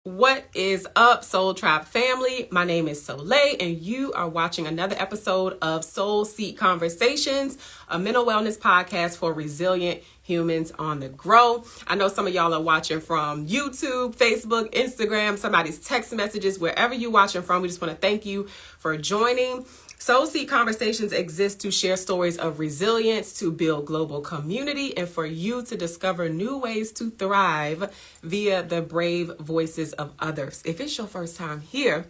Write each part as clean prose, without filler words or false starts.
What is up, Soul Tribe family? My name is Soliel, and you are watching another episode of Soul Seat Conversations, a mental wellness podcast for resilient humans on the grow. I know some of y'all are watching from YouTube, Facebook, Instagram, somebody's text messages, wherever you're watching from. We just want to thank you for joining. Soul Seat Conversations exist to share stories of resilience, to build global community, and for you to discover new ways to thrive via the brave voices of others. If it's your first time here,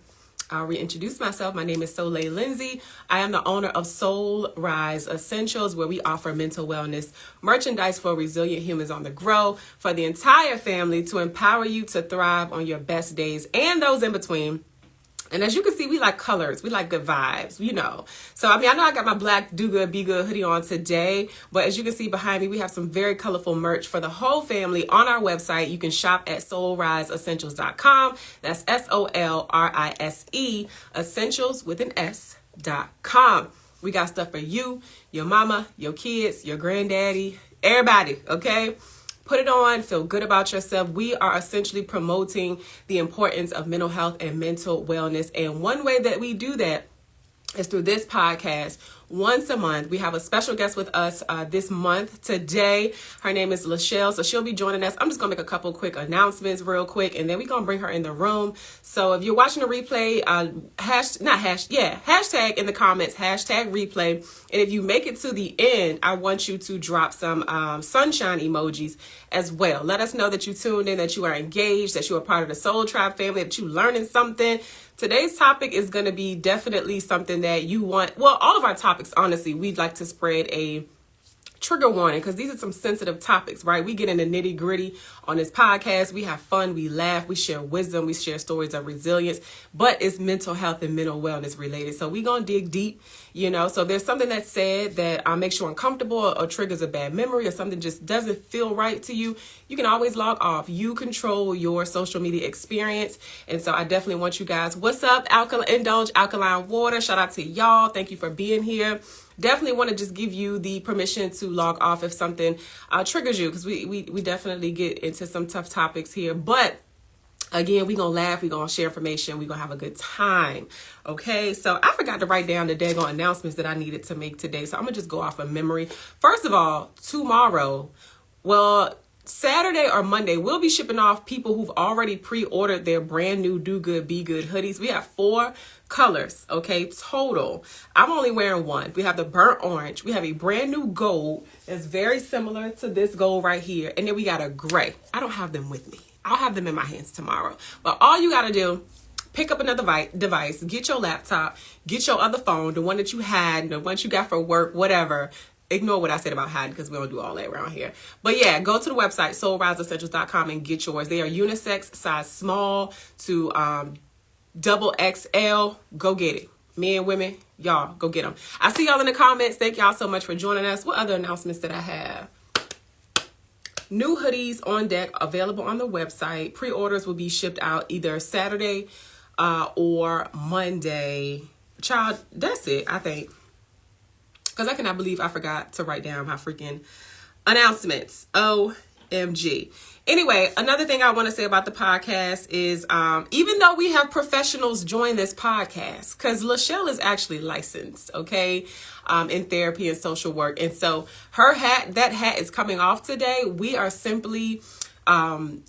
I'll reintroduce myself. My name is Soliel Lindsey. I am the owner of Soul Rise Essentials, where we offer mental wellness merchandise for resilient humans on the grow, for the entire family, to empower you to thrive on your best days and those in between. And as you can see, we like colors. We like good vibes, you know. So, I know I got my black Do Good, Be Good hoodie on today. But as you can see behind me, we have some very colorful merch for the whole family on our website. You can shop at soulriseessentials.com. That's SOLRISE, essentials with an S.com. We got stuff for you, your mama, your kids, your granddaddy, everybody, okay? Put it on, feel good about yourself. We are essentially promoting the importance of mental health and mental wellness. And one way that we do that is through this podcast. Once a month, we have a special guest with us this month today. Her name is Lichele, so she'll be joining us. I'm just going to make a couple quick announcements real quick, and then we're going to bring her in the room. So if you're watching the replay, hashtag in the comments, hashtag replay. And if you make it to the end, I want you to drop some sunshine emojis as well. Let us know that you tuned in, that you are engaged, that you are part of the Soul Tribe family, that you're learning something. Today's topic is going to be definitely something that you want. Well, all of our topics, honestly, we'd like to spread a trigger warning because these are some sensitive topics, right? We get into nitty gritty on this podcast. We have fun. We laugh. We share wisdom. We share stories of resilience, but it's mental health and mental wellness related. So we're going to dig deep, you know. So if there's something that's said that makes you uncomfortable or triggers a bad memory or something just doesn't feel right to you, you can always log off. You control your social media experience. And so I definitely want you guys, what's up? Indulge Alkaline Water. Shout out to y'all. Thank you for being here. Definitely want to just give you the permission to log off if something triggers you, because we definitely get into some tough topics here. But again, we're going to laugh. We're going to share information. We're going to have a good time. Okay. So I forgot to write down the daggone announcements that I needed to make today. So I'm going to just go off of memory. First of all, tomorrow, Saturday or Monday, we'll be shipping off people who've already pre-ordered their brand new Do Good, Be Good hoodies. We have 4 colors, okay, total. I'm only wearing one. We have the burnt orange. We have a brand new gold that's very similar to this gold right here. And then we got a gray. I don't have them with me. I'll have them in my hands tomorrow. But all you got to do, pick up another device, get your laptop, get your other phone, the one that you had, the one you got for work, whatever. Ignore what I said about hiding because we don't do all that around here. But yeah, go to the website, soulriseessentials.com, and get yours. They are unisex, size small to double XL. Go get it. Men, women, y'all, go get them. I see y'all in the comments. Thank y'all so much for joining us. What other announcements did I have? New hoodies on deck, available on the website. Pre-orders will be shipped out either Saturday or Monday. Child, that's it, I think. Because I cannot believe I forgot to write down my freaking announcements. OMG. Anyway, another thing I want to say about the podcast is even though we have professionals join this podcast, because Lichele is actually licensed, okay, in therapy and social work. And so that hat is coming off today. We are simply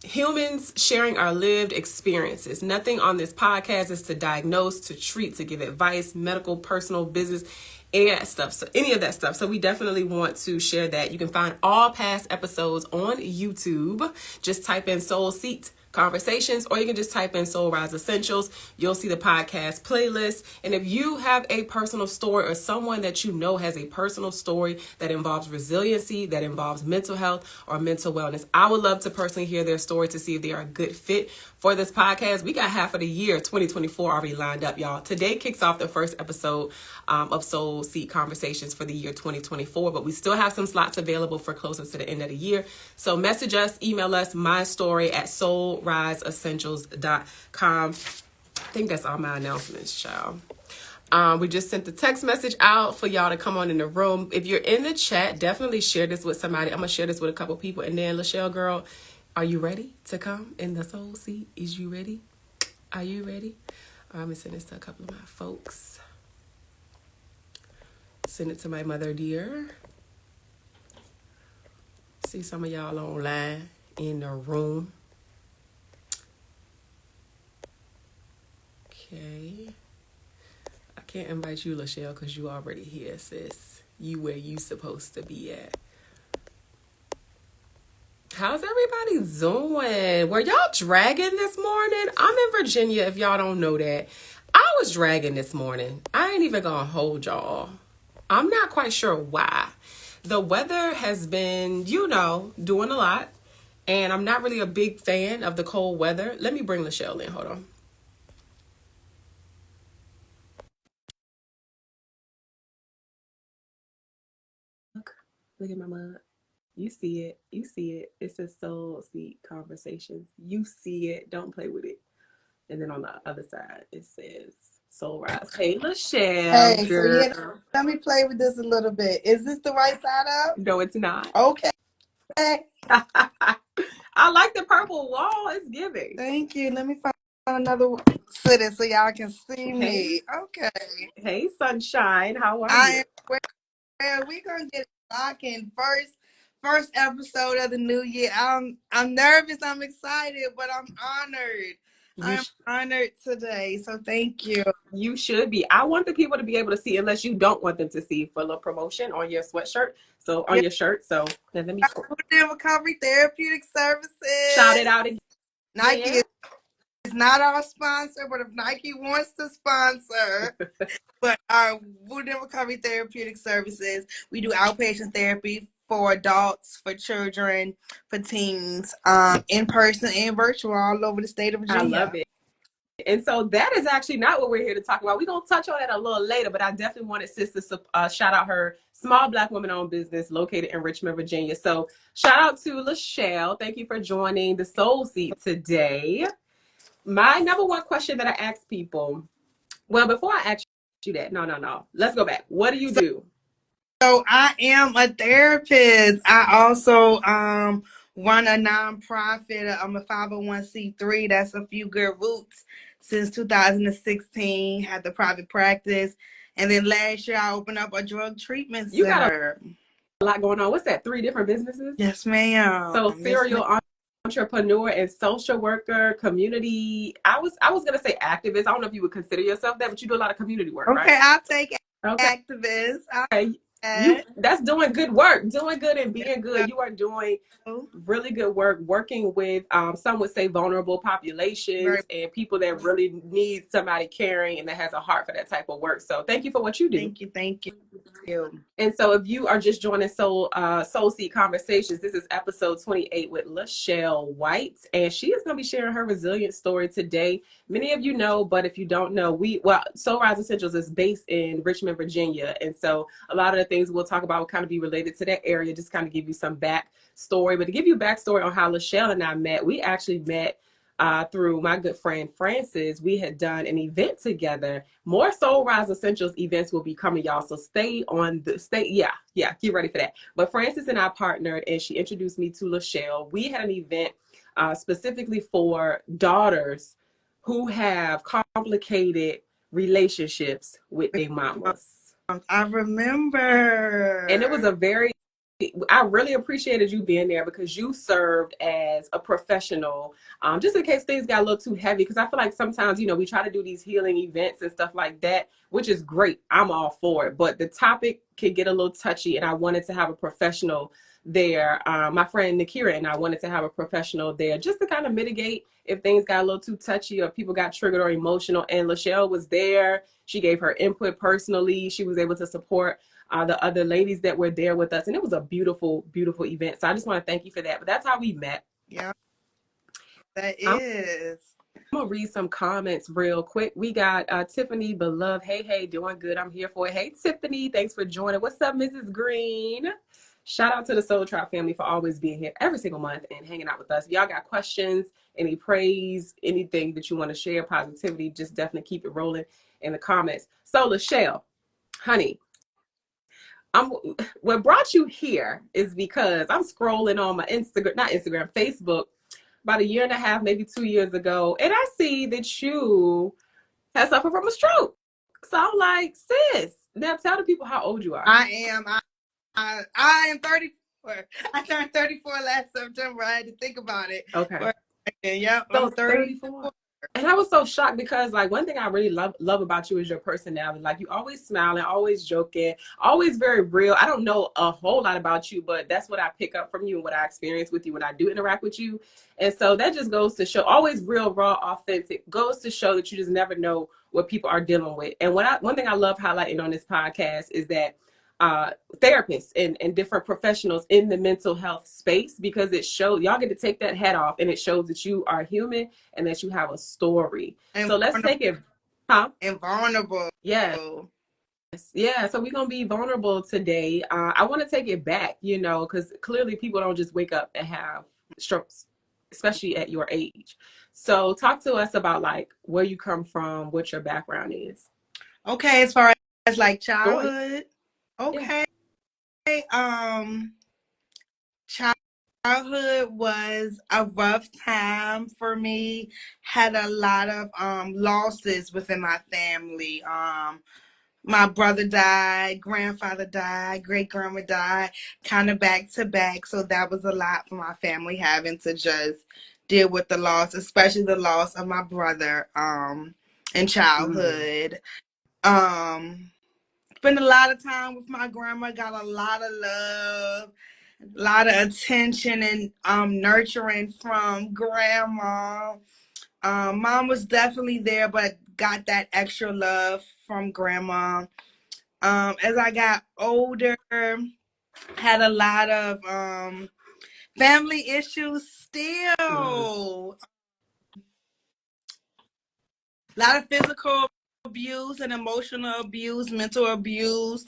humans sharing our lived experiences. Nothing on this podcast is to diagnose, to treat, to give advice, medical, personal, business, any of that stuff. So we definitely want to share that. You can find all past episodes on YouTube. Just type in Soul Seat Conversations, or you can just type in Soul Rise Essentials. You'll see the podcast playlist. And if you have a personal story, or someone that you know has a personal story that involves resiliency, that involves mental health or mental wellness, I would love to personally hear their story to see if they are a good fit for this podcast. We got half of the year 2024 already lined up, y'all. Today kicks off the first episode of Soul Seat Conversations for the year 2024, but we still have some slots available for closer to the end of the year. So message us, email us, my story at soulriseessentials.com. I think that's all my announcements, child. We just sent the text message out for y'all to come on in the room. If you're in the chat, definitely share this with somebody. I'm going to share this with a couple people. And then, Lichele, girl, Are you ready to come in the soul seat? Is you ready? Are you ready? I'm going to send this to a couple of my folks. Send it to my mother dear. See some of y'all online in the room. Okay. I can't invite you, Lichele, because you already here, sis. You where you supposed to be at. How's everybody doing? Were y'all dragging this morning? I'm in Virginia, if y'all don't know that. I was dragging this morning. I ain't even gonna hold y'all. I'm not quite sure why. The weather has been, doing a lot. And I'm not really a big fan of the cold weather. Let me bring Lichele in. Hold on. Look at my mug. You see it. You see it. It says Soul Seat Conversations. You see it. Don't play with it. And then on the other side, it says Soul Rise. Hey, Lichele, Hey, so girl. yeah, let me play with this a little bit. Is this the right side up? No, it's not. Okay. I like the purple wall. It's giving. Thank you. Let me find another sitting so y'all can see Hey, me. Okay. hey, sunshine. How are I you? am where we gonna get rocking first episode of the new year. I'm nervous, I'm excited, but I'm honored. You I'm honored today. So thank you. You should be. I want the people to be able to see, unless you don't want them to see, for a little promotion on your sweatshirt. So on Yeah. your shirt. So let me Food and Recovery Therapeutic shout it Services. out again. Nike is not our sponsor, but if Nike wants to sponsor, but our Food and Recovery Therapeutic Services, we do outpatient therapy for adults, for children, for teens, in person and virtual, all over the state of I love Virginia. it. And so that is actually not what we're here to talk about. We're going to touch on that a little later, but I definitely wanted sis to shout out her small Black woman-owned business located in Richmond, Virginia. So shout out to Lichele. Thank you for joining the Soul Seat today. My number one question that I ask people, well, before I ask you that, no. Let's go back. What do you do? So I am a therapist. I also run a nonprofit. I'm a 501c3. That's a few good roots. Since 2016, had the private practice. And then last year I opened up a drug treatment You got center. a lot going on. What's that? 3 different businesses? Yes, ma'am. So serial entrepreneur and social worker, community. I was gonna say activist. I don't know if you would consider yourself that, but you do a lot of community work, right? Okay, I'll take Okay. activist. That's doing good work, doing good and being good. You are doing really good work working with some would say vulnerable populations and people that really need somebody caring and that has a heart for that type of work. So thank you for what you do. Thank you. And so if you are just joining Soul Seed Conversations, this is episode 28 with Lichele White, and she is going to be sharing her resilient story today. Many of you know, but if you don't know, Soul Rise Essentials is based in Richmond, Virginia, and so a lot of the things we'll talk about will kind of be related to that area, just kind of give you some backstory. But to give you a backstory on how Lichele and I met, we actually met through my good friend Francis. We had done an event together. More Soul Rise Essentials events will be coming, y'all. So get ready for that. But Francis and I partnered, and she introduced me to Lichele. We had an event specifically for daughters who have complicated relationships with their mamas. I remember. And it was I really appreciated you being there because you served as a professional, just in case things got a little too heavy. Because I feel like sometimes, we try to do these healing events and stuff like that, which is great. I'm all for it. But the topic can get a little touchy, and I wanted to have a professional there. My friend Nakira and I wanted to have a professional there just to kind of mitigate if things got a little too touchy or people got triggered or emotional. And Lichele was there. She gave her input personally. She was able to support the other ladies that were there with us. And it was a beautiful, beautiful event. So I just want to thank you for that. But that's how we met. Yeah, that is. I'm going to read some comments real quick. We got Tiffany Beloved. Hey, doing good. I'm here for it. Hey, Tiffany, thanks for joining. What's up, Mrs. Green? Shout out to the Soul Tribe family for always being here every single month and hanging out with us. If y'all got questions, any praise, anything that you want to share, positivity, just definitely keep it rolling in the comments. So, Lichele, honey, what brought you here is because I'm scrolling on my Facebook, about a year and a half, maybe 2 years ago, and I see that you have suffered from a stroke. So I'm like, sis, now tell the people how old you are. I am 34. I turned 34 last September. I had to think about it. Okay. Yep, So I'm 34. And I was so shocked because, like, one thing I really love about you is your personality. Like, you always smiling, always joking, always very real. I don't know a whole lot about you, but that's what I pick up from you and what I experience with you when I do interact with you. And so that just goes to show, always real, raw, authentic. Goes to show that you just never know what people are dealing with. And one thing I love highlighting on this podcast is that therapists and different professionals in the mental health space, because it shows y'all get to take that hat off and it shows that you are human and that you have a story. And so let's take it, and vulnerable. Yeah. Yeah, so we're going to be vulnerable today. I want to take it back, because clearly people don't just wake up and have strokes, especially at your age. So talk to us about, like, where you come from, what your background is. Okay, as far as like childhood. Okay. Yeah. Childhood was a rough time for me. Had a lot of losses within my family. My brother died, grandfather died, great grandma died, kind of back to back. So that was a lot for my family, having to just deal with the loss, especially the loss of my brother in childhood. Spent a lot of time with my grandma, got a lot of love, a lot of attention and nurturing from grandma. Mom was definitely there, but got that extra love from grandma. As I got older, had a lot of family issues still. A lot of physical abuse and emotional abuse, mental abuse.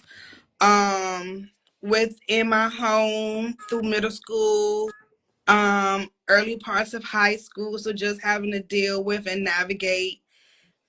Within my home through middle school, early parts of high school. So just having to deal with and navigate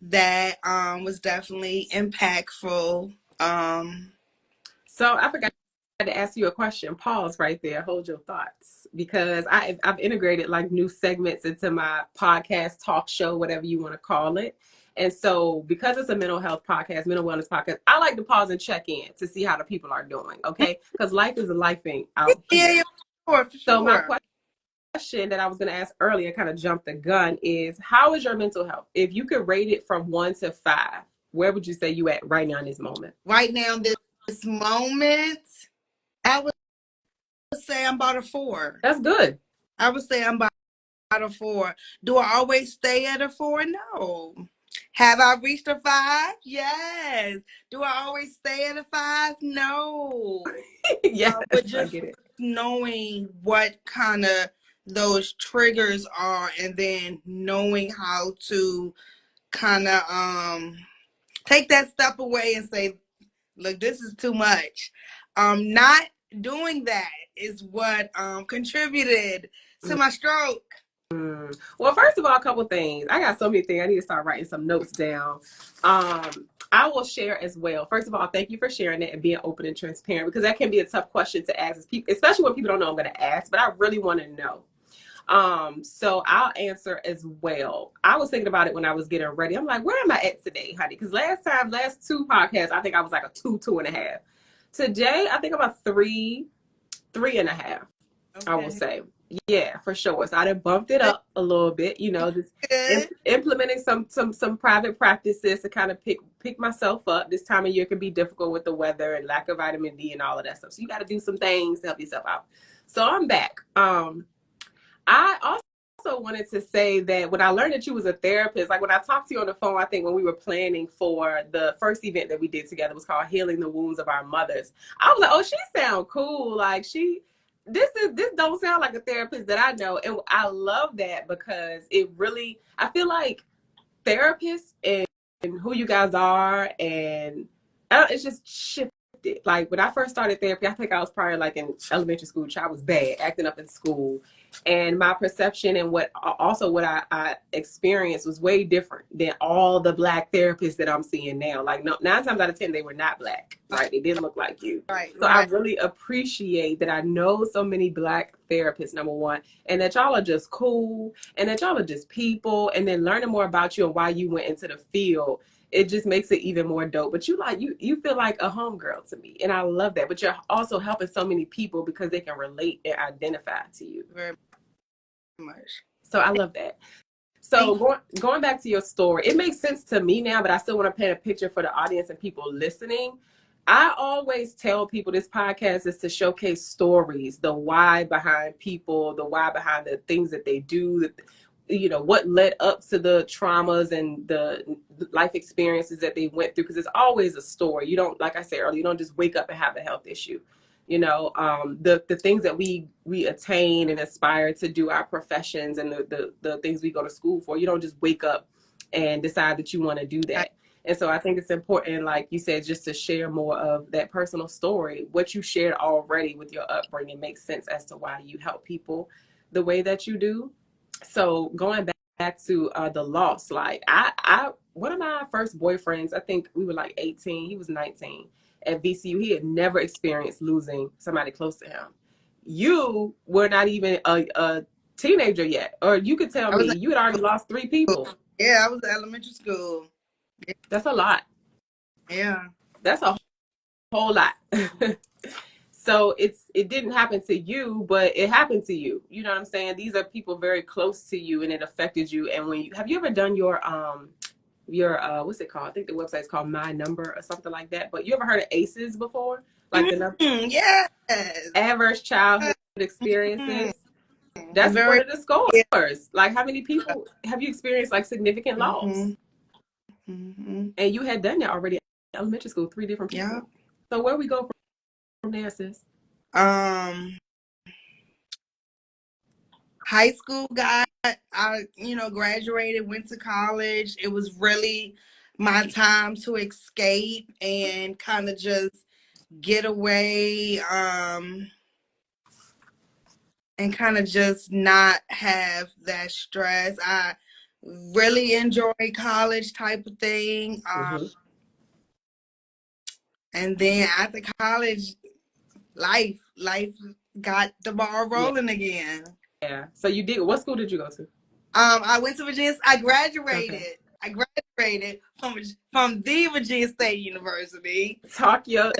that was definitely impactful. So I forgot to ask you a question. Pause right there. Hold your thoughts, because I've integrated like new segments into my podcast, talk show, whatever you want to call it. And so, because it's a mental health podcast, mental wellness podcast, I like to pause and check in to see how the people are doing. Okay, because life is a lifing out here. Yeah, for sure. So my question that I was going to ask earlier, kind of jumped the gun, is how is your mental health? If you could rate it from 1 to 5, where would you say you at right now in this moment? Right now, this moment, I would say I'm about a 4. That's good. I would say I'm about a 4. Do I always stay at a 4? No. Have I reached a 5? Yes. Do I always stay at a 5? No. Yes, but just I get it. knowing what kind of those triggers are, and then knowing how to kind of take that step away and say, look, this is too much. Not doing that is what contributed to my stroke. Well, first of all, a couple things. I got so many things. I need to start writing some notes down. I will share as well. First of all, thank you for sharing it and being open and transparent, because that can be a tough question to ask, especially when people don't know I'm going to ask, but I really want to know. So I'll answer as well. I was thinking about it when I was getting ready. I'm like, where am I at today, honey? Because last 2 podcasts, I think I was like a 2.5. Today, I think I'm a 3.5. Okay. I will say. Yeah, for sure. So I done bumped it up a little bit, just implementing some private practices to kind of pick myself up. This time of year can be difficult with the weather and lack of vitamin D and all of that stuff. So you got to do some things to help yourself out. So I'm back. I also wanted to say that when I learned that you was a therapist, like when I talked to you on the phone, I think when we were planning for the first event that we did together, was called Healing the Wounds of Our Mothers. I was like, oh, she sound cool. Like this don't sound like a therapist that I know. And I love that, because it really, I feel like therapists and who you guys are, and it's just shifted. Like when I first started therapy, I think I was probably like in elementary school. I was bad, acting up in school. And my perception and what I experienced was way different than all the Black therapists that I'm seeing now. Like, no, 9 times out of 10 they were not Black, right? They didn't look like you. Right, So I right. really appreciate that I know so many Black therapists, number one, and that y'all are just cool, and that y'all are just people, and then learning more about you and why you went into the field, it just makes it even more dope. But you feel like a homegirl to me, and I love that. But you're also helping so many people because they can relate and identify to you. Very much. So I love that. So going back to your story, it makes sense to me now, but I still want to paint a picture for the audience and people listening. I always tell people this podcast is to showcase stories, the why behind people, the why behind the things that they do, what led up to the traumas and the life experiences that they went through, because it's always a story. You don't, like I said earlier, you don't just wake up and have a health issue. The things that we attain and aspire to do, our professions and the things we go to school for, you don't just wake up and decide that you want to do that. And so I think it's important, like you said, just to share more of that personal story. What you shared already with your upbringing makes sense as to why you help people the way that you do. So going back to the loss, like I one of my first boyfriends, I think we were like 18, he was 19 at VCU. He had never experienced losing somebody close to him. You were not even a teenager yet, or you could tell me you had already lost 3 people. Yeah, I was in elementary school. Yeah. That's a lot. Yeah. That's a whole lot. So it didn't happen to you, but it happened to you. You know what I'm saying? These are people very close to you, and it affected you. And have you ever done your what's it called? I think the website's called My Number or something like that. But you ever heard of ACEs before? Like the number? Yes. Adverse childhood experiences. Mm-hmm. That's Very, one of the scores. Yeah. Like, how many people have you experienced like significant loss? Mm-hmm. Mm-hmm. And you had done that already in elementary school, 3 different people. Yeah. So where we go from there, sis? High school I graduated, went to college. It was really my time to escape and kind of just get away, and kind of just not have that stress. I really enjoy college type of thing. Mm-hmm. And then after college, life got the ball rolling again. Yeah. So you did. What school did you go to? I went to Virginia. I graduated. Okay. I graduated from the Virginia State University. Talk your.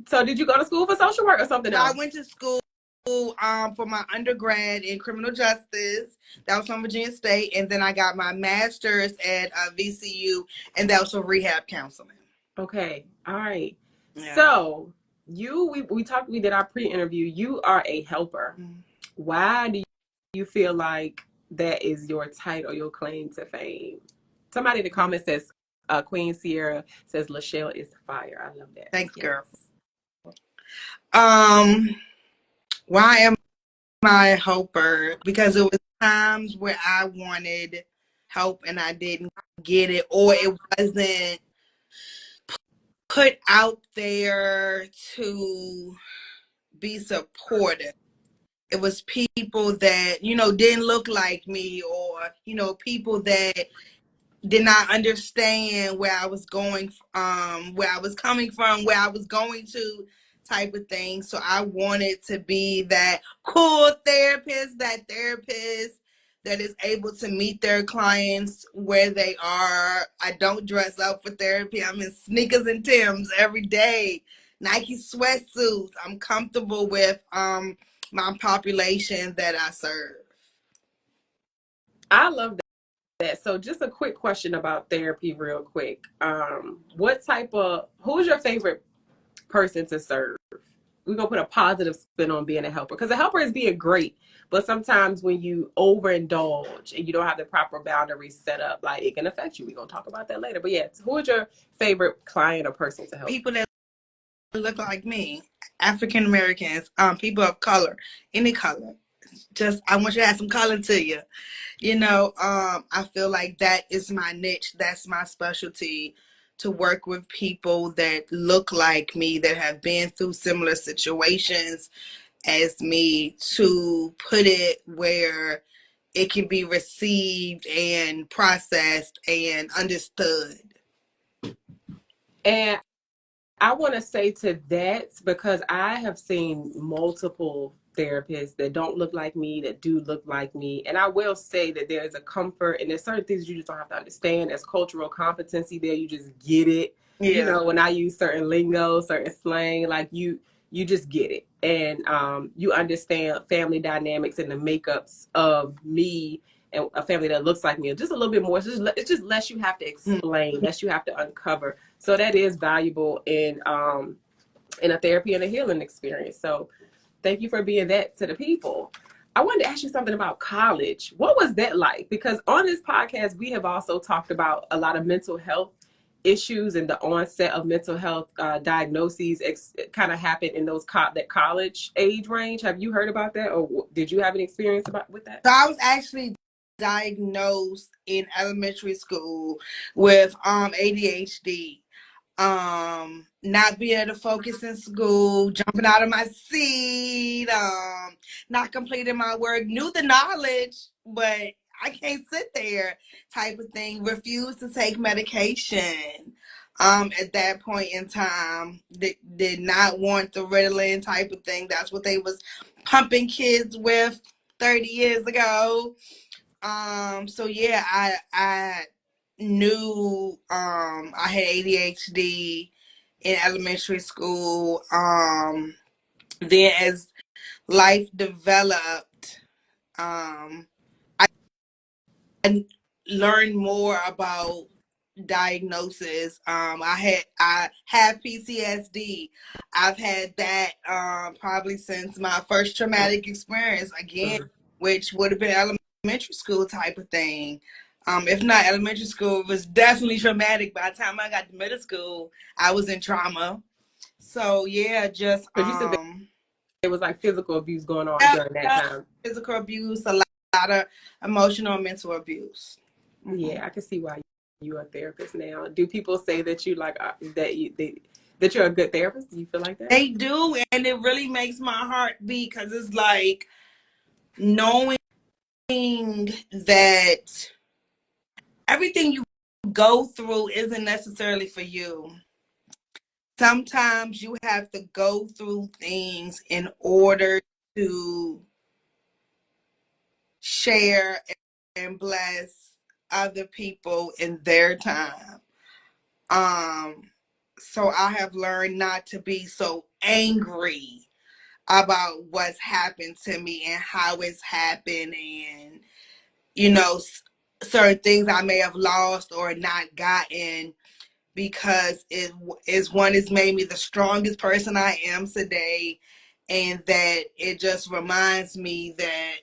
So did you go to school for social work or something else? I went to school for my undergrad in criminal justice. That was from Virginia State, and then I got my master's at VCU, and that was for rehab counseling. Okay. All right. Yeah. So we did our pre-interview. You are a helper. Mm-hmm. Why do you feel like that is your title, your claim to fame? Somebody in the comments says, Queen Sierra says Lichele is fire. I love that. Thanks, girl. Why am I a helper? Because it was times where I wanted help and I didn't get it, or it wasn't put out there to be supportive. It was people that, didn't look like me, or, people that did not understand where I was going, where I was coming from, where I was going to, type of thing. So I wanted to be that cool therapist that is able to meet their clients where they are. I don't dress up for therapy. I'm in sneakers and Timbs every day, Nike sweatsuits. I'm comfortable with my population that I serve. I love that. So just a quick question about therapy real quick. Who's your favorite person to serve? We're going to put a positive spin on being a helper, because a helper is being great, but sometimes when you overindulge and you don't have the proper boundaries set up, like, it can affect you. We're going to talk about that later. But yeah, who is your favorite client or person to help? People that look like me, African Americans, people of color, any color. Just, I want you to add some color to you. I feel like that is my niche. That's my specialty, to work with people that look like me, that have been through similar situations, as me to put it where it can be received and processed and understood. And I want to say to that, because I have seen multiple therapists that don't look like me, that do look like me. And I will say that there is a comfort and there's certain things you just don't have to understand. As cultural competency there, you just get it. You Yeah. know, when I use certain lingo, certain slang, like you just get it. And you understand family dynamics and the makeups of me and a family that looks like me just a little bit more. It's just less you have to explain, less you have to uncover. So that is valuable in a therapy and a healing experience. So thank you for being that to the people. I wanted to ask you something about college. What was that like? Because on this podcast, we have also talked about a lot of mental health issues and the onset of mental health diagnoses kind of happen in those that college age range. Have you heard about that, or did you have any experience with that? So I was actually diagnosed in elementary school with ADHD. Not being able to focus in school, jumping out of my seat, not completing my work, knew the knowledge, but I can't sit there type of thing. Refused to take medication. At that point in time, did not want the Ritalin type of thing. That's what they was pumping kids with 30 years ago. So yeah, I knew I had ADHD in elementary school. Then as life developed, I learned more about diagnosis. I have PTSD. I've had that probably since my first traumatic experience again, which would have been elementary school type of thing. If not elementary school, it was definitely traumatic. By the time I got to middle school, I was in trauma. So yeah, just Because you said that there was like physical abuse going on yeah, during that yeah, time. physical abuse, a lot of emotional and mental abuse. Yeah, I can see why you're a therapist now. Do people say that you like that you're a good therapist? Do you feel like that? They do, and it really makes my heart beat because it's like knowing that everything you go through isn't necessarily for you. Sometimes you have to go through things in order to share and bless other people in their time. So I have learned not to be so angry about what's happened to me and how it's happened, and certain things I may have lost or not gotten, because it is one has made me the strongest person I am today, and that it just reminds me that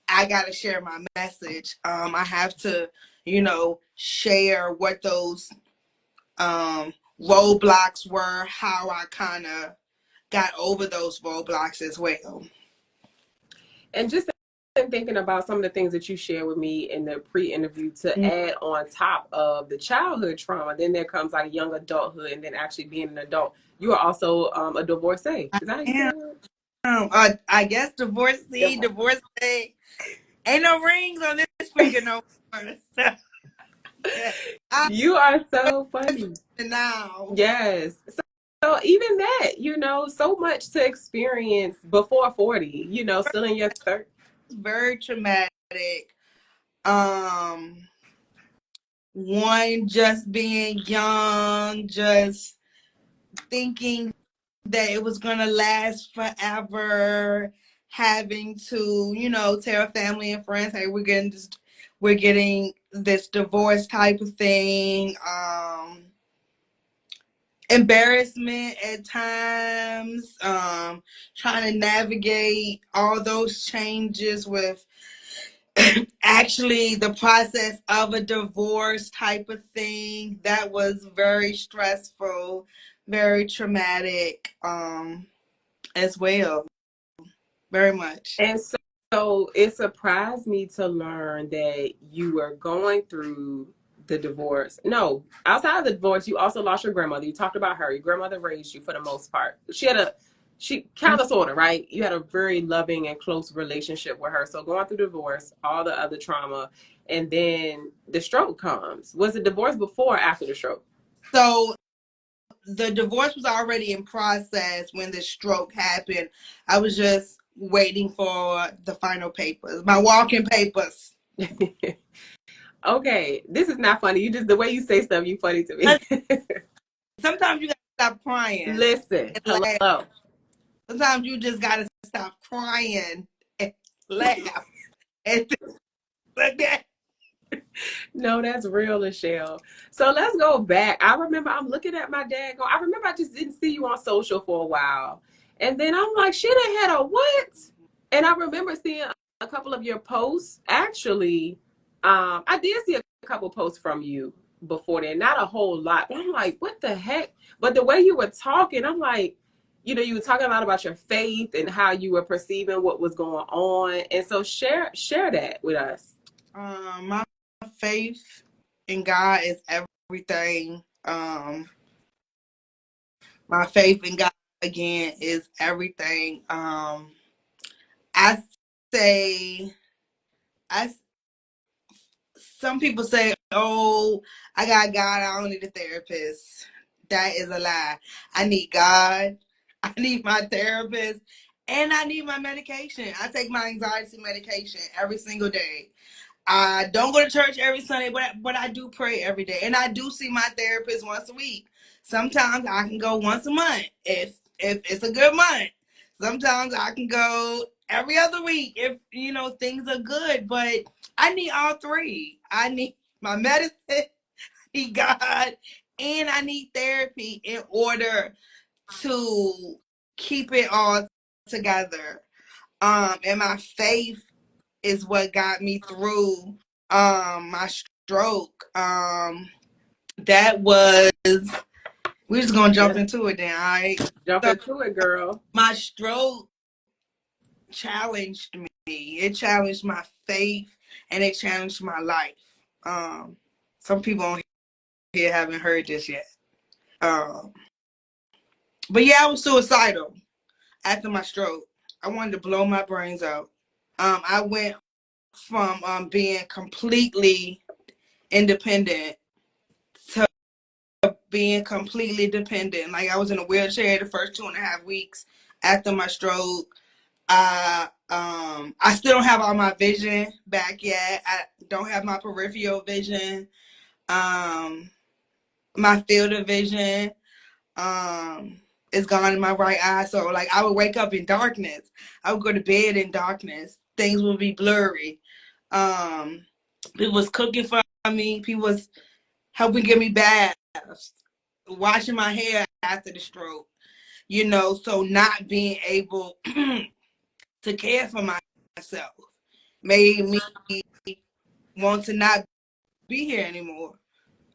I gotta share my message. I have to, share what those roadblocks were, how I kind of got over those roadblocks as well. And just in thinking about some of the things that you shared with me in the pre-interview, to add on top of the childhood trauma, then there comes like young adulthood, and then actually being an adult. You are also a divorcee. Is that how you say it? I guess divorcee. Ain't no rings on this finger no more. Yeah, I You are so funny. now. Yes. So even that, so much to experience before 40, still in your 30s. Very traumatic. One, just being young, just thinking that it was gonna last forever, having to, tell family and friends, hey, we're getting this divorce type of thing. Embarrassment at times, trying to navigate all those changes with actually the process of a divorce type of thing. That was very stressful, very traumatic, as well. Very much. And so it surprised me to learn that you were going through the divorce. No, outside of the divorce, you also lost your grandmother. You talked about her. Your grandmother raised you for the most part. she kind of sort of, right? You had a very loving and close relationship with her. So going through divorce, all the other trauma, and then the stroke comes. Was it divorce before or after the stroke? So the divorce was already in process when the stroke happened. I was just waiting for the final papers, my walking papers. Okay, this is not funny. You just, the way you say stuff, you funny to me. Sometimes you gotta stop crying Listen, and laugh. hello. Sometimes you just gotta stop crying and laugh. And again. No, that's real, Lichele. So let's go back. I remember I'm looking at my dad. I remember I just didn't see you on social for a while, and then I'm like, she done had a what? And I remember seeing a couple of your posts. Actually, I did see a couple posts from you before then, not a whole lot. But I'm like, what the heck? But the way you were talking, I'm like, you were talking a lot about your faith and how you were perceiving what was going on, and so share that with us. My faith in God is everything. My faith in God again is everything. I say, I some people say, "Oh, I got God. I don't need a therapist." That is a lie. I need God. I need my therapist, and I need my medication. I take my anxiety medication every single day. I don't go to church every Sunday, but I do pray every day, and I do see my therapist once a week. Sometimes I can go once a month if it's a good month. Sometimes I can go every other week if things are good. But I need all three. I need my medicine, I need God, and I need therapy in order to keep it all together. And my faith is what got me through my stroke. That was we're just gonna jump Yes, into it then, all right? jump So into it, girl. my stroke challenged me. It challenged my faith and it challenged my life. Some people on here haven't heard this yet. Um, but yeah, I was suicidal after my stroke. I wanted to blow my brains out. I went from being completely independent to being completely dependent. Like I was in a wheelchair the first 2.5 weeks after my stroke. I still don't have all my vision back yet. I don't have my peripheral vision. My field of vision is gone in my right eye. So like I would wake up in darkness. I would go to bed in darkness. Things would be blurry. People was cooking for me. People was helping give me baths, washing my hair after the stroke. So not being able to care for myself made me want to not be here anymore.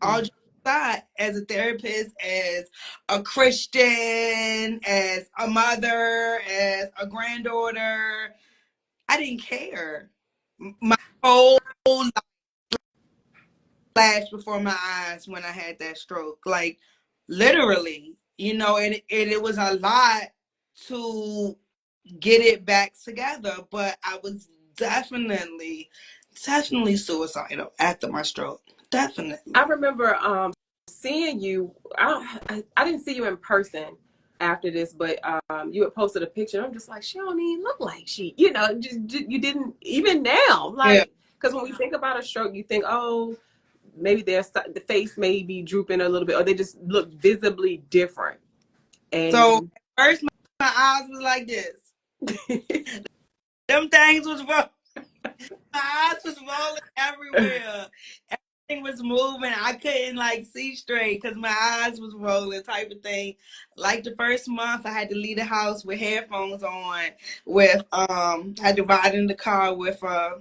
All Mm. just aside, as a therapist, as a Christian, as a mother, as a granddaughter, I didn't care. My whole life flashed before my eyes when I had that stroke. Like literally, and it was a lot to get it back together. But I was definitely suicidal after my stroke. I Definitely. remember seeing you. I didn't see you in person after this, but you had posted a picture. I'm just like, she don't even look like she, just you didn't even now, Yeah. like, because when we think about a stroke, you think, oh, maybe the face may be drooping a little bit, or they just look visibly different. So And at first my eyes was like this. Them things was rolling. My eyes was rolling everywhere. Everything was moving. I couldn't like see straight because my eyes was rolling type of thing. Like the first month I had to leave the house with headphones on, with I had to ride in the car with a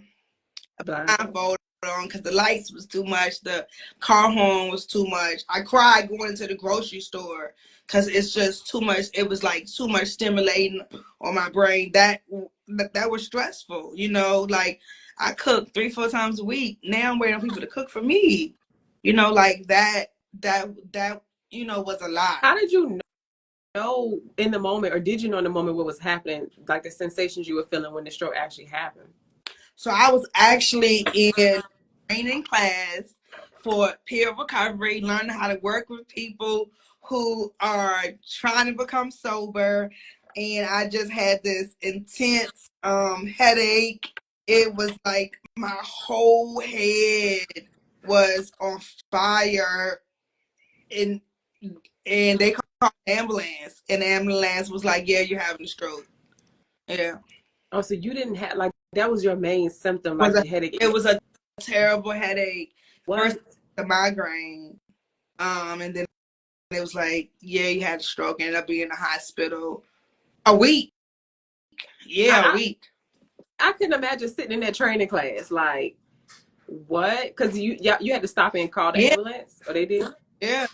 blindfold. blindfold on because the lights was too much, the car horn was too much. I cried going to the grocery store because it's just too much. It was like too much stimulating on my brain. That was stressful. Like I cook 3-4 times a week. Now I'm waiting on people to cook for me. Like that was a lot. How did you know? know in the moment, or did you know in the moment what was happening, like the sensations you were feeling when the stroke actually happened? So I was actually in training class for peer recovery, learning how to work with people who are trying to become sober. And I just had this intense headache. It was like my whole head was on fire, and they called an ambulance, and the ambulance was like, "Yeah, you're having a stroke." Yeah, Oh, so you didn't have, like, that was your main symptom, was like a the headache. it was a terrible headache. First, What? the migraine, and then it was like, "Yeah, you had a stroke." Ended up being in the hospital a week. Yeah, a I, week. I couldn't imagine sitting in that training class. Like, what? Because yeah, you had to stop and call the Yeah, ambulance, or they did? yeah.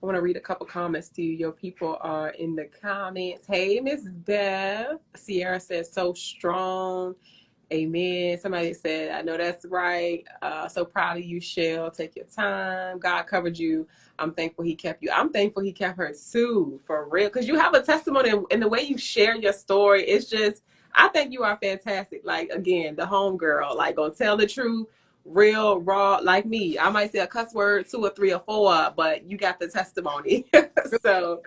I want to read a couple comments to you. Your people are in the comments. Hey, Miss Bev. Sierra says, so strong. Amen. Somebody said, I know that's right. So proud of you, Shell. Take your time. God covered you. I'm thankful he kept you. I'm thankful he kept her too, for real. Because you have a testimony, and the way you share your story, it's just, I think you are fantastic. Like, again, the home girl, like, gonna tell the truth, real, raw, like me. I might say a cuss word, 2 or 3 or 4, but you got the testimony. So,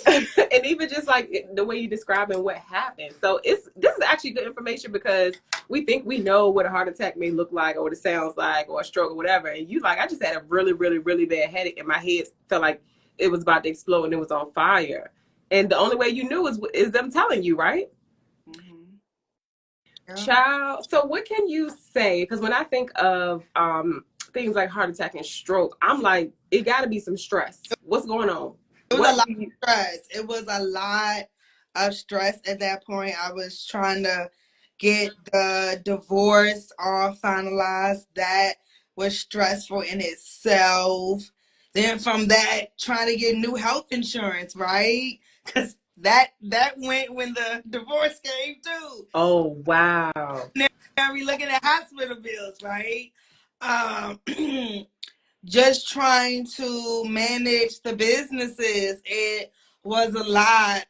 and even just like the way you describing what happened. So this is actually good information, because we think we know what a heart attack may look like or what it sounds like or a stroke or whatever. And you like, I just had a really, really, really bad headache and my head felt like it was about to explode and it was on fire. And the only way you knew is them telling you, right? Mm-hmm. Yeah. Child. So what can you say? Because when I think of things like heart attack and stroke, I'm like, it got to be some stress. What's going on? It was a What lot do you? of stress. It was a lot of stress at that point. I was trying to get the divorce all finalized. That was stressful in itself. Then from that, trying to get new health insurance, right? Because that went when the divorce came too. Oh, wow. Now we looking at hospital bills, right? Um, just trying to manage the businesses. It was a lot.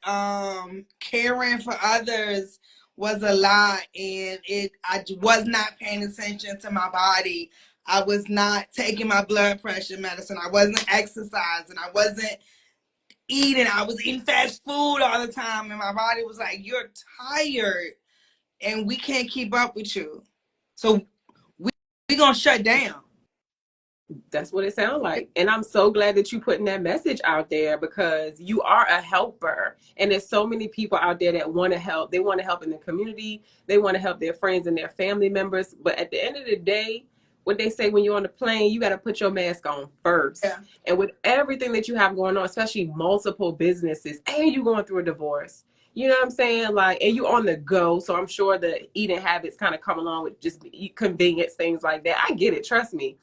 Caring for others was a lot, and I was not paying attention to my body. I was not taking my blood pressure medicine. I wasn't exercising. I wasn't eating. I was eating fast food all the time, and my body was like, "You're tired, and we can't keep up with you. So we gonna shut down." That's what it sounds like. And I'm so glad that you putting that message out there, because you are a helper. And there's so many people out there that want to help. They want to help in the community. They want to help their friends and their family members. But at the end of the day, what they say when you're on the plane, you got to put your mask on first. Yeah. And with everything that you have going on, especially multiple businesses, and you going through a divorce, you know what I'm saying? Like, and you on the go. So I'm sure the eating habits kind of come along with just convenience, things like that. I get it. Trust me.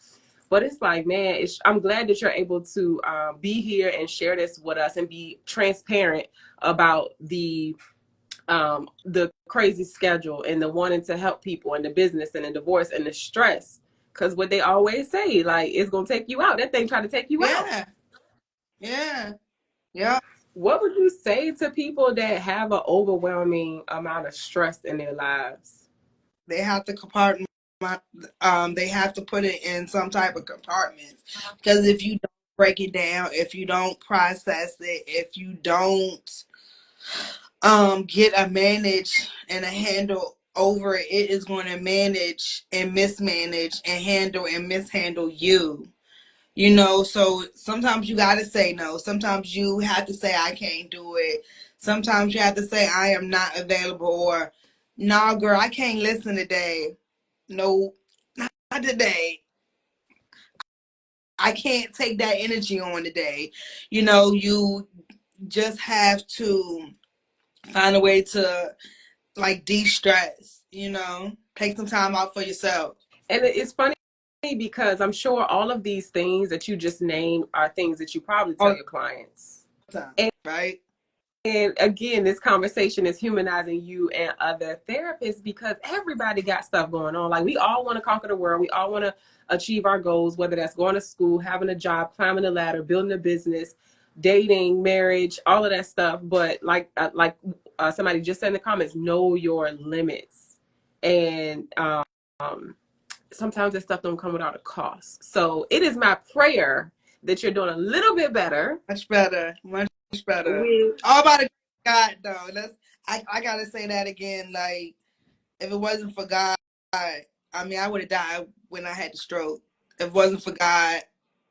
But it's like, man, I'm glad that you're able to be here and share this with us and be transparent about the crazy schedule and the wanting to help people and the business and the divorce and the stress. Because what they always say, like, it's gonna take you out. That thing trying to take you out. Yeah. Yeah. Yeah. What would you say to people that have an overwhelming amount of stress in their lives? They have to compartment. They have to put it in some type of compartment, because if you don't break it down, if you don't process it, if you don't get a manage and a handle over it, it is going to manage and mismanage and handle and mishandle you. You know, so sometimes you got to say no. Sometimes you have to say, I can't do it. Sometimes you have to say, I am not available, or, nah, girl, I can't listen today. No, not today. I can't take that energy on today. You know, you just have to find a way to like de-stress, take some time out for yourself. And it's funny because I'm sure all of these things that you just named are things that you probably tell All your clients. the time, And right? And again, this conversation is humanizing you and other therapists, because everybody got stuff going on. Like, we all want to conquer the world. We all want to achieve our goals, whether that's going to school, having a job, climbing the ladder, building a business, dating, marriage, all of that stuff. But like somebody just said in the comments, know your limits. And sometimes that stuff don't come without a cost. So it is my prayer that you're doing a little bit better. Much better. Much better. With All about God, though. I gotta say that again. Like, if it wasn't for God, I mean, I would have died when I had the stroke. If it wasn't for God,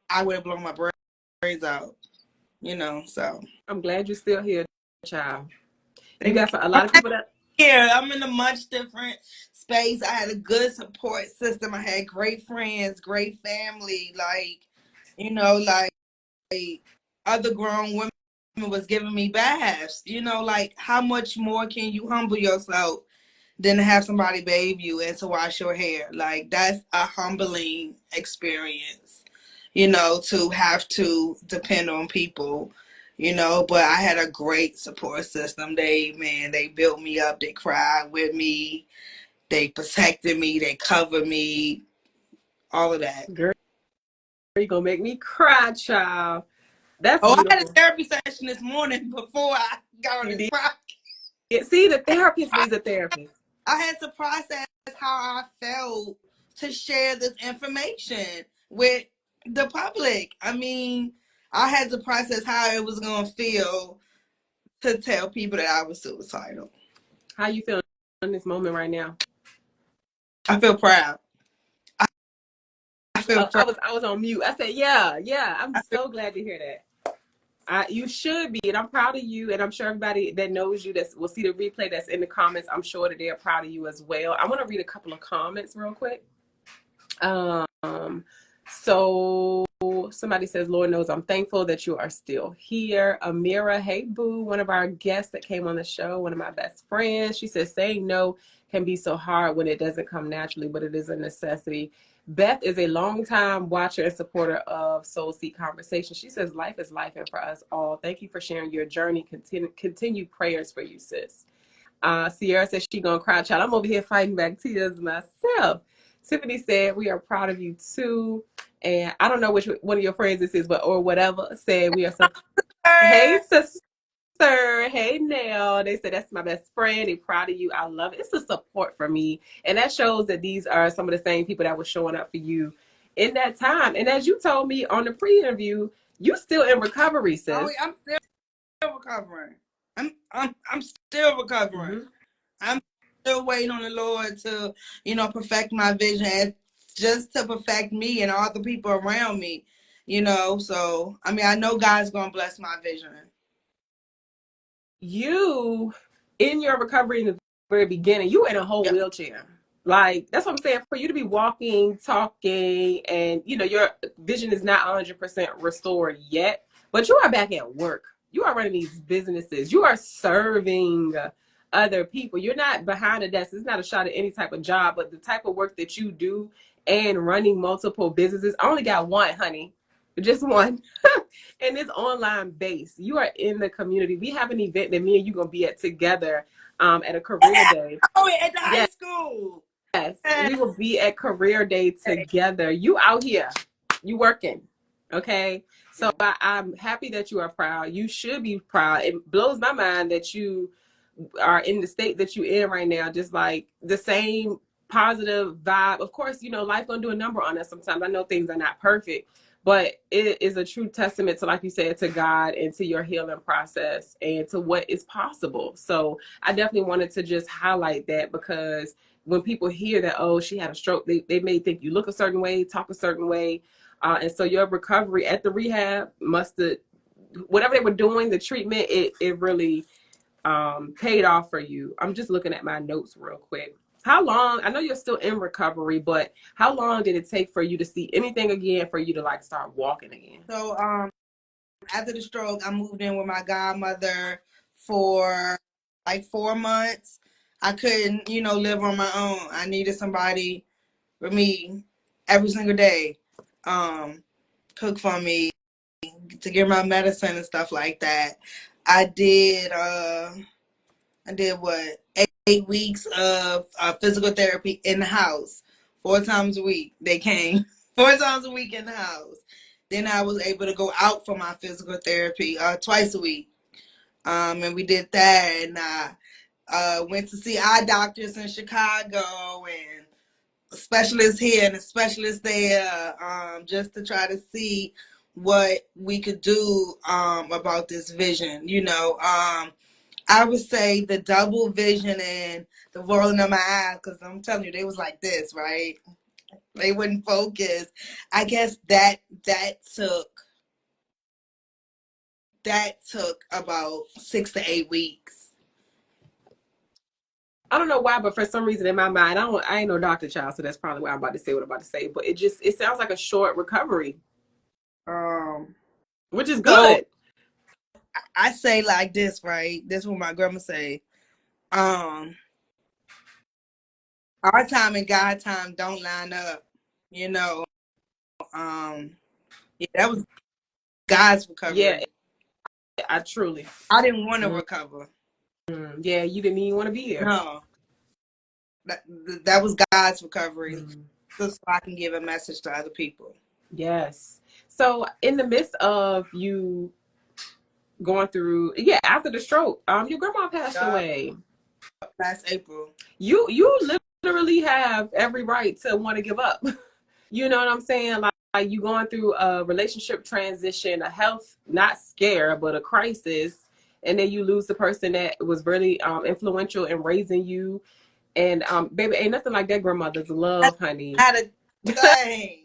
I would have blown my brains out. You know, so. I'm glad you're still here, child. You Thank got a lot of people that Yeah, I'm in a much different space. I had a good support system. I had great friends, great family. Like, you know, like other grown women was giving me baths. You know, like how much more can you humble yourself than to have somebody bathe you and to wash your hair? Like that's a humbling experience. You know, to have to depend on people. You know, but I had a great support system. They built me up. They cried with me. They protected me. They covered me. All of that. girl, you're gonna make me cry, child. That's Oh, I had a beautiful. therapy session this morning before I got on You this did. podcast. See, the therapist needs a therapist. I had to process how I felt to share this information with the public. I mean, I had to process how it was going to feel to tell people that I was suicidal. How you feel in this moment right now? I feel proud. I feel I proud. was on mute. I said, yeah. I'm I feel, so glad to hear that. You should be, and I'm proud of you, and I'm sure everybody that knows you that will see the replay that's in the comments, I'm sure that they're proud of you as well. I want to read a couple of comments real quick. So somebody says, Lord knows I'm thankful that you are still here. Amira, hey boo, one of our guests that came on the show, one of my best friends. She says, saying no can be so hard when it doesn't come naturally, but it is a necessity. Beth is a longtime watcher and supporter of Soul Seek Conversation. She says, life is life, and for us all. Thank you for sharing your journey. Continue prayers for you, sis. Sierra says she gonna cry, child. I'm over here fighting back tears myself. Tiffany said, we are proud of you too. And I don't know which one of your friends this is, but or whatever, said we are so hey sister. Hey Nell. They said that's my best friend. They're proud of you. I love it. It's a support for me. And that shows that these are some of the same people that were showing up for you in that time. And as you told me on the pre-interview, you still in recovery, sis. oh, I'm still recovering. I'm still recovering. Mm-hmm. I'm still waiting on the Lord to, perfect my vision, just to perfect me and all the people around me, So, I mean, I know God's going to bless my vision. You, in your recovery in the very beginning, you were in a whole wheelchair. Like, that's what I'm saying. For you to be walking, talking, and, your vision is not 100% restored yet, but you are back at work. You are running these businesses. You are serving other people. You're not behind a desk. It's not a shot at any type of job, but the type of work that you do and running multiple businesses. I only got one, honey. Just one. And it's online base. You are in the community. We have an event that me and you gonna be at together at a career day. Oh, at the high school. Yes, we will be at career day together. You out here, you working, okay? So I'm happy that you are proud. You should be proud. It blows my mind that you are in the state that you're in right now, just like the same positive vibe. Of course, life gonna do a number on us sometimes. I know things are not perfect, but it is a true testament to, like you said, to God and to your healing process and to what is possible. So I definitely wanted to just highlight that, because when people hear that, oh, she had a stroke, they may think you look a certain way, talk a certain way. And so your recovery at the rehab must have, whatever they were doing, the treatment, it really paid off for you. I'm just looking at my notes real quick. How long, I know you're still in recovery, but how long did it take for you to see anything again, for you to like start walking again? So after the stroke, I moved in with my godmother for like 4 months. I couldn't, live on my own. I needed somebody for me every single day, cook for me, to give my medicine and stuff like that. I did what, 8 weeks of physical therapy in the house, 4 times a week. They came 4 times a week in the house. Then I was able to go out for my physical therapy twice a week. And we did that, and I went to see eye doctors in Chicago and a specialist here and a specialist there, just to try to see what we could do about this vision. I would say the double vision and the rolling of my eyes, because I'm telling you, they was like this, right? They wouldn't focus. I guess that took about 6 to 8 weeks. I don't know why, but for some reason in my mind, I ain't no doctor child, so that's probably why I'm about to say what I'm about to say. But it sounds like a short recovery, Um, which is so good. I say like this, right? This is what my grandma say. Um, our time and God time don't line up. You know, yeah, that was God's Yeah, recovery. I truly. I didn't want to Mm, recover. yeah, you didn't even want to be here. No, that that was God's recovery, Mm, just so I can give a message to other people. yes. So in the midst of you going through, yeah, after the stroke, your grandma passed Uh, away. Last April. You literally have every right to want to give up. You know what I'm saying? Like you going through a relationship transition, a health not scare, but a crisis, and then you lose the person that was really influential in raising you. And baby, ain't nothing like that grandmother's That's love, honey. not a thing.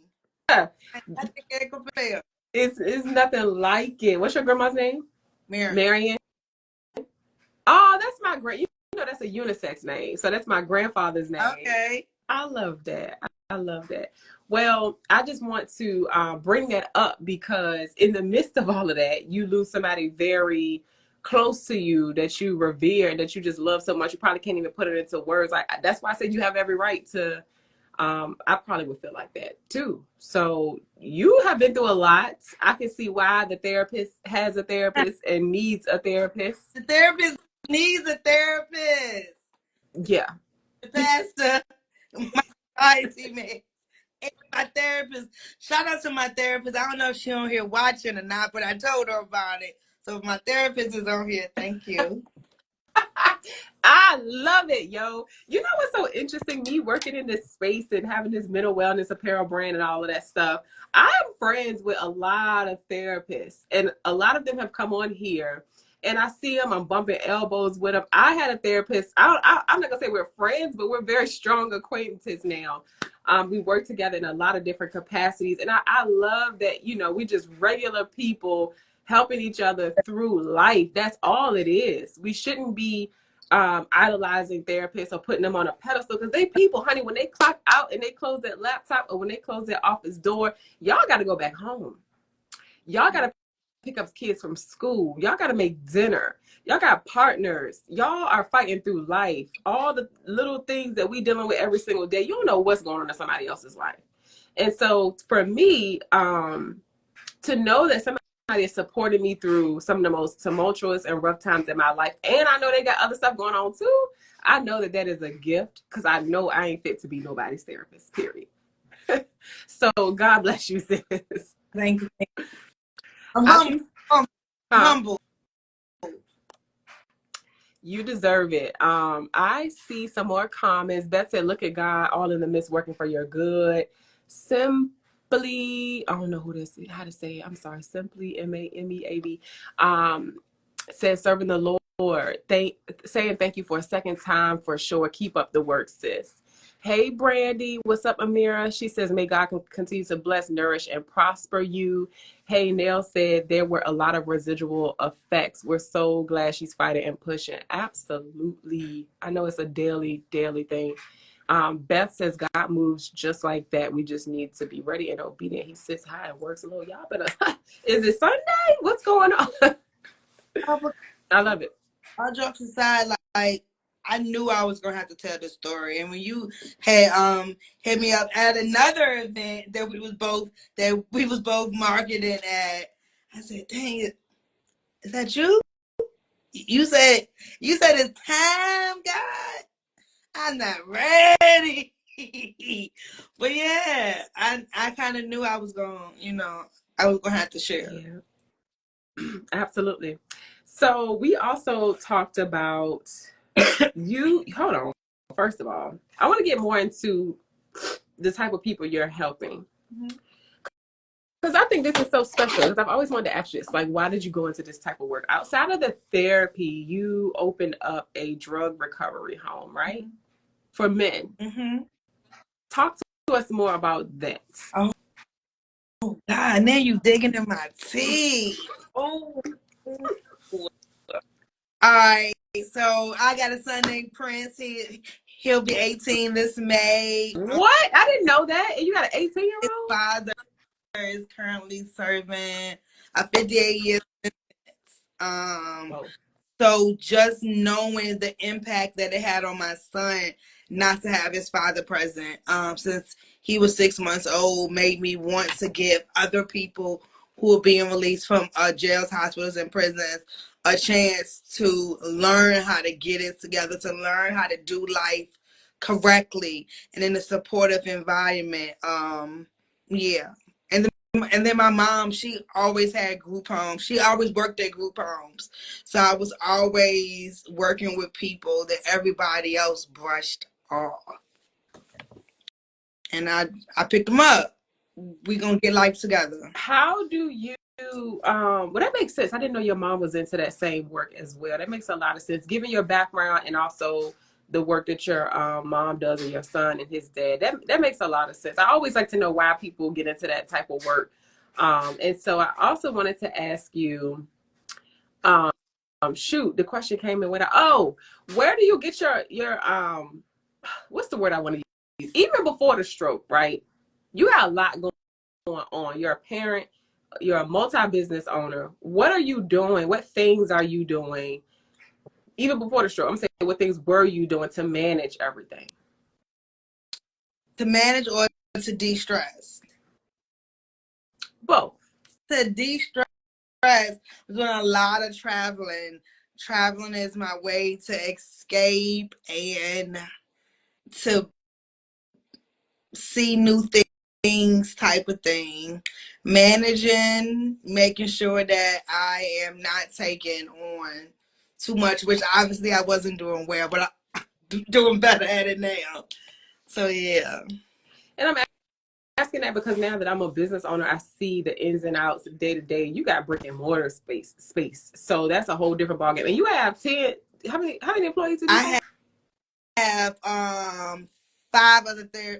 I think it compare. It's nothing like it. What's your grandma's name? Marion. Marion. Oh, that's my great. You know that's a unisex name, so that's my grandfather's name. Okay. I love that. I love that. Well, I just want to bring that up because in the midst of all of that, you lose somebody very close to you that you revere and that you just love so much. You probably can't even put it into words. Like that's why I said you have every right to. I probably would feel like that too. So you have been through a lot. I can see why the therapist has a therapist and needs a therapist. The therapist needs a therapist. Yeah. The pastor, my teammate, and my therapist. Shout out to my therapist. I don't know if she's on here watching or not, but I told her about it. So if my therapist is on here, thank you. I love it, yo. You know what's so interesting? Me working in this space and having this mental wellness apparel brand and all of that stuff. I'm friends with a lot of therapists, and a lot of them have come on here. And I see them. I'm bumping elbows with them. I had a therapist. I'm not gonna say we're friends, but we're very strong acquaintances now. We work together in a lot of different capacities, and I love that. We just regular people helping each other through life. That's all it is. We shouldn't be idolizing therapists or putting them on a pedestal because they people, honey. When they clock out and they close that laptop or when they close their office door, y'all got to go back home. Y'all got to pick up kids from school. Y'all got to make dinner. Y'all got partners. Y'all are fighting through life. All the little things that we dealing with every single day. You don't know what's going on in somebody else's life. And so for me, to know that somebody is supporting me through some of the most tumultuous and rough times in my life, and I know they got other stuff going on too, I know that that is a gift because I know I ain't fit to be nobody's therapist, period. So God bless you, sis. Thank you. I'm I humble. see, Humble. huh? Humble. You deserve it. I see some more comments. Beth said, look at God, all in the midst working for your good. Simply, I don't know who this is, how to say it. I'm sorry. Simply Memeab. Says serving the Lord. Saying thank you for a second time for sure. Keep up the work, sis. Hey, Brandy. What's up, Amira? She says, may God continue to bless, nourish, and prosper you. Hey, Nell said there were a lot of residual effects. We're so glad she's fighting and pushing. Absolutely. I know it's a daily thing. Beth says God moves just like that. We just need to be ready and obedient. He sits high and works low. Y'all better. Is it Sunday? What's going on? I love it. All jokes aside, like I knew I was gonna have to tell this story, and when you had hit me up at another event that we was both marketing at, I said, "Dang it, is that you?" You said it's time, God. I'm not ready. But yeah, I kind of knew I was going, I was gonna have to share. Yeah, absolutely. So we also talked about you. Hold on. First of all, I want to get more into the type of people you're helping. Because I think this is so special. Because I've always wanted to ask you this, like, why did you go into this type of work? Outside of the therapy, you opened up a drug recovery home, right? For men. Mm-hmm. Talk to us more about that. Oh God, now you digging in my teeth. Oh. All right, so I got a son named Prince. He'll be 18 this May. What? I didn't know that. And you got an 18-year-old? His father is currently serving a 58-year sentence. Oh. So just knowing the impact that it had on my son not to have his father present, since he was 6 months old, made me want to give other people who are being released from jails, hospitals, and prisons a chance to learn how to get it together, to learn how to do life correctly and in a supportive environment. Yeah. And then my mom, she always had group homes. She always worked at group homes. So I was always working with people that everybody else brushed off. And I picked them up. We gonna get life together. How do you well, that makes sense. I didn't know your mom was into that same work as well. That makes a lot of sense, given your background and also the work that your mom does and your son and his dad. That makes a lot of sense. I always like to know why people get into that type of work. And so I also wanted to ask you, shoot, the question came and went, oh, where do you get your what's the word I want to use? Even before the stroke, right? You got a lot going on. You're a parent, you're a multi-business owner. What are you doing? What things are you doing? Even before the stroke, I'm saying, what things were you doing to manage everything? To manage or to de-stress? Both. To de-stress, I'm doing a lot of traveling. Traveling is my way to escape and to see new things, type of thing. Managing, making sure that I am not taking on too much, which obviously I wasn't doing well, but I'm doing better at it now. So yeah. And I'm asking that because now that I'm a business owner, I see the ins and outs day to day. You got brick and mortar space. So that's a whole different ballgame. And you have 10, how many employees did you say? I have I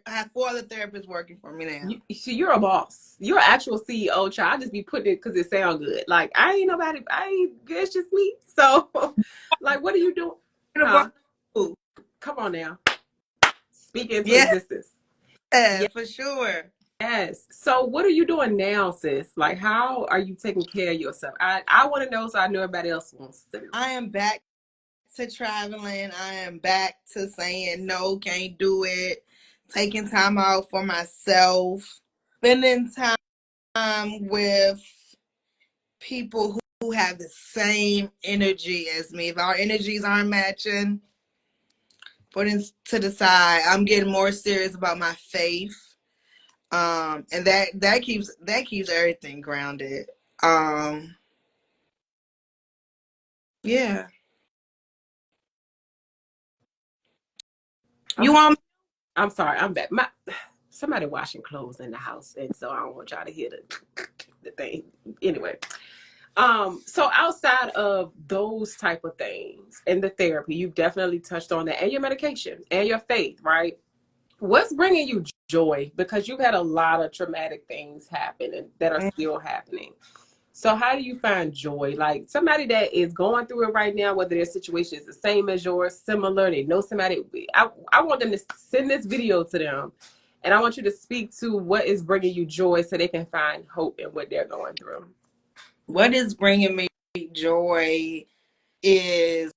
have 4 other therapists working for me now. So you're a boss. You're an actual CEO, child. I just be putting it because it sounds good. Like I ain't nobody. It's just me. So, like, what are you doing? Huh? Come on now. Speak into Yeah, existence. for sure. Yes. So, what are you doing now, sis? Like, how are you taking care of yourself? I want to know, so I know everybody else wants to. I am back to traveling. I am back to saying no, can't do it. Taking time out for myself. Spending time with people who have the same energy as me. If our energies aren't matching, putting to the side. I'm getting more serious about my faith. And that keeps everything grounded. Yeah. You want I'm sorry. I'm back. Somebody washing clothes in the house, and so I don't want y'all to hear the thing. Anyway, so outside of those type of things and the therapy, you've definitely touched on that, and your medication and your faith, right? What's bringing you joy? Because you've had a lot of traumatic things happen and that are still happening. So how do you find joy? Like somebody that is going through it right now, whether their situation is the same as yours, similar, they know somebody. I want them to send this video to them, and I want you to speak to what is bringing you joy so they can find hope in what they're going through. what is bringing me joy is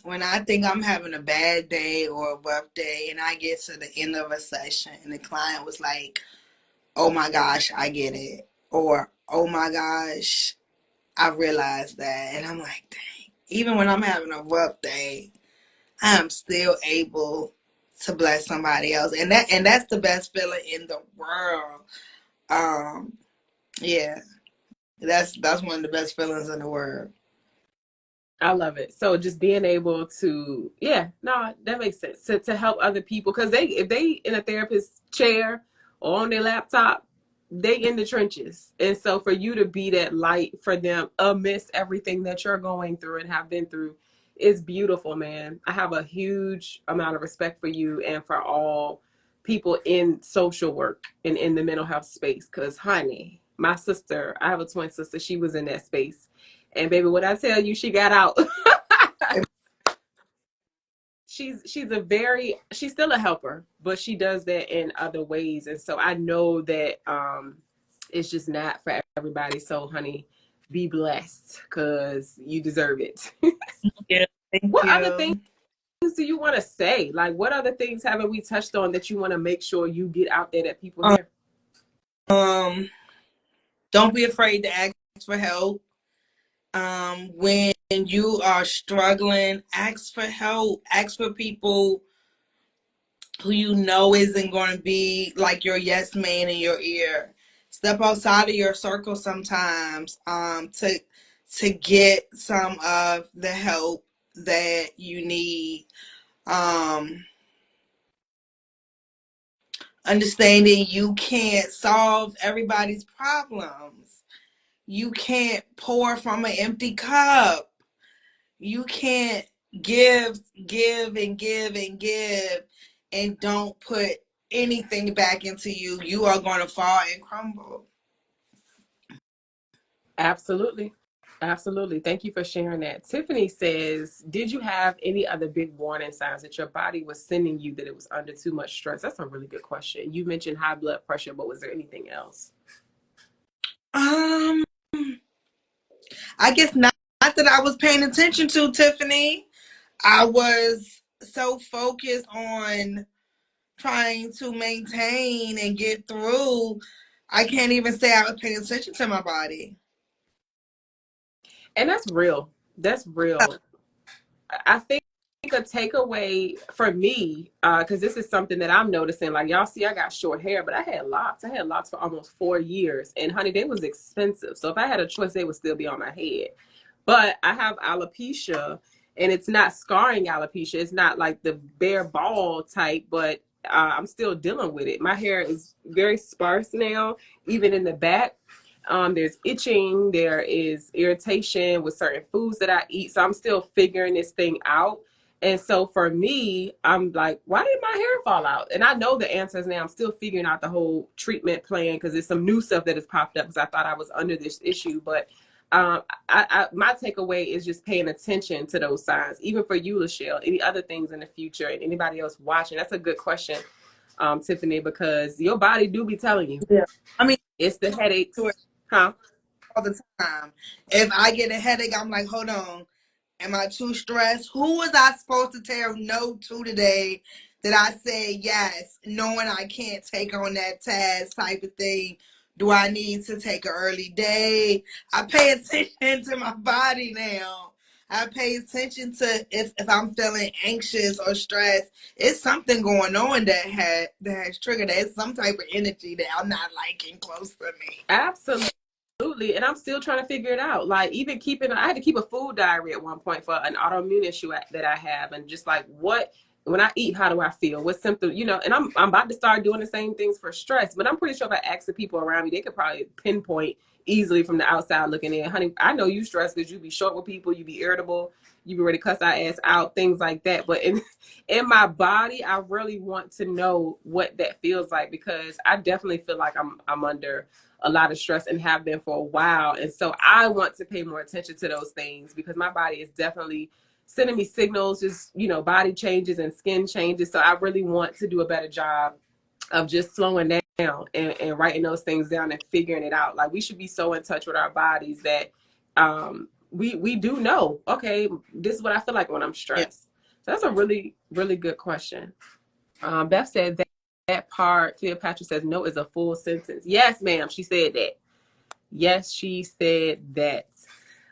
when I think I'm having a bad day or a rough day and I get to the end of a session and the client was like, oh my gosh, I get it. Or, oh my gosh, I realized that. And I'm like, dang, even when I'm having a rough day, I'm still able to bless somebody else. And that's the best feeling in the world. Yeah, that's one of the best feelings in the world. I love it. So just being able to, yeah, no, that makes sense. To help other people, because if they in a therapist chair or on their laptop, they in the trenches. And so for you to be that light for them amidst everything that you're going through and have been through is beautiful, man. I have a huge amount of respect for you and for all people in social work and in the mental health space. Because, honey, my sister, I have a twin sister, she was in that space, and baby, when I tell you she got out, she's still a helper, but she does that in other ways. And so I know that it's just not for everybody. So honey, be blessed because you deserve it. Yeah, thank What other things you. do you want to say? Like what other things haven't we touched on that you want to make sure you get out there that people Um, hear? don't be afraid to ask for help. When you are struggling, ask for help. Ask for people who you know isn't going to be like your yes man in your ear. Step outside of your circle sometimes to get some of the help that you need. Um, Understanding you can't solve everybody's problems. You can't pour from an empty cup. You can't give, give, and give, and give, and don't put anything back into you. You are going to fall and crumble. Absolutely. Absolutely. Thank you for sharing that. Tiffany says, did you have any other big warning signs that your body was sending you that it was under too much stress? That's a really good question. You mentioned high blood pressure, but was there anything else? Um, I guess not that I was paying attention to, Tiffany. I was so focused on trying to maintain and get through. I can't even say I was paying attention to my body. And that's real. That's real. I think a takeaway for me, because this is something that I'm noticing. Like y'all see, I got short hair, but I had locks. I had locks for almost 4 years, and honey, they was expensive. So if I had a choice, they would still be on my head. But I have alopecia, and it's not scarring alopecia. It's not like the bare ball type, but I'm still dealing with it. My hair is very sparse now, even in the back. There's itching, there is irritation with certain foods that I eat. So I'm still figuring this thing out. And so for me, I'm like, why did my hair fall out? And I know the answers now. I'm still figuring out the whole treatment plan because there's some new stuff that has popped up because I thought I was under this issue. But my takeaway is just paying attention to those signs, even for you, Lichele. Any other things in the future and anybody else watching? That's a good question, Tiffany, because your body do be telling you. Yeah. I mean, It's the headaches, huh? all the time. If I get a headache, I'm like, hold on. Am I too stressed? Who was I supposed to tell no to today that I said yes, knowing I can't take on that task type of thing? Do I need to take an early day? I pay attention to my body now. I pay attention to if I'm feeling anxious or stressed. It's something going on that has triggered that. It's some type of energy that I'm not liking close to me. Absolutely. And I'm still trying to figure it out. Like even I had to keep a food diary at one point for an autoimmune issue that I have. And just like when I eat, how do I feel? What symptoms, and I'm about to start doing the same things for stress, but I'm pretty sure if I ask the people around me, they could probably pinpoint easily from the outside looking in. Honey, I know you stress because you be short with people, you be irritable, you be ready to cuss our ass out, things like that. But in my body, I really want to know what that feels like because I definitely feel like I'm under a lot of stress and have been for a while. And so I want to pay more attention to those things because my body is definitely sending me signals, just, body changes and skin changes. So I really want to do a better job of just slowing down and writing those things down and figuring it out. Like we should be so in touch with our bodies that we do know, okay, this is what I feel like when I'm Yeah. stressed. So that's a really, really good question. Beth said that part, Cleopatra says, no is a full sentence. Yes, ma'am. She said that. Yes, she said that.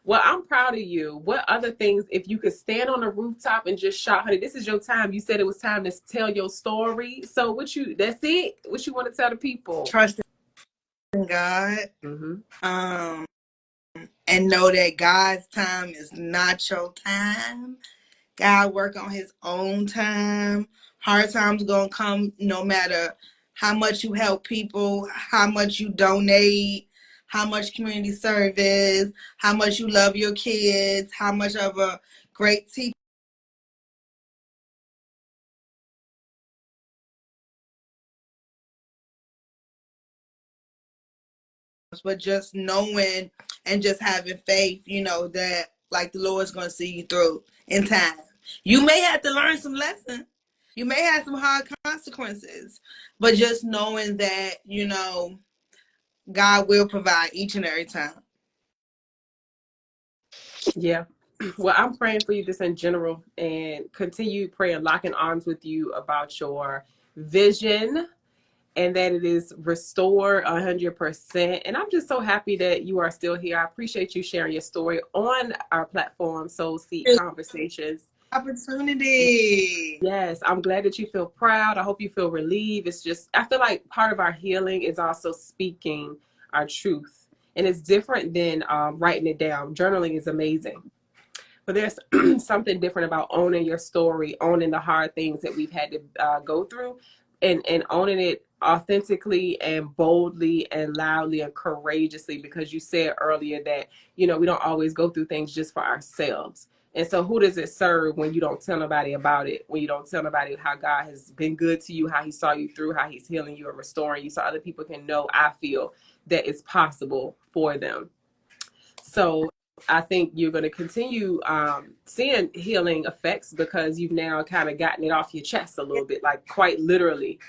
Well, I'm proud of you. What other things, if you could stand on a rooftop and just shout, honey, this is your time. You said it was time to tell your story. So that's it? What you want to tell the people? Trust God. Mm-hmm. And know that God's time is not your time. God work on his own time. Hard times gonna come no matter how much you help people, how much you donate, how much community service, how much you love your kids, how much of a great teacher. But just knowing and just having faith, that like the Lord's gonna see you through in time. You may have to learn some lessons. You may have some hard consequences, but just knowing that, God will provide each and every time. Yeah. Well, I'm praying for you just in general and continue praying, locking arms with you about your vision and that it is restored 100%. And I'm just so happy that you are still here. I appreciate you sharing your story on our platform, Soul Seek Conversations. Opportunity. Yes, I'm glad that you feel proud. I hope you feel relieved. It's just, I feel like part of our healing is also speaking our truth. And it's different than writing it down. Journaling is amazing. But there's something different about owning your story, owning the hard things that we've had to go through, and owning it authentically and boldly and loudly and courageously. Because you said earlier that, we don't always go through things just for ourselves. And so who does it serve when you don't tell nobody about it, when you don't tell nobody how God has been good to you, how he saw you through, how he's healing you and restoring you so other people can know, I feel, that it's possible for them. So I think you're going to continue seeing healing effects because you've now kind of gotten it off your chest a little bit, like quite literally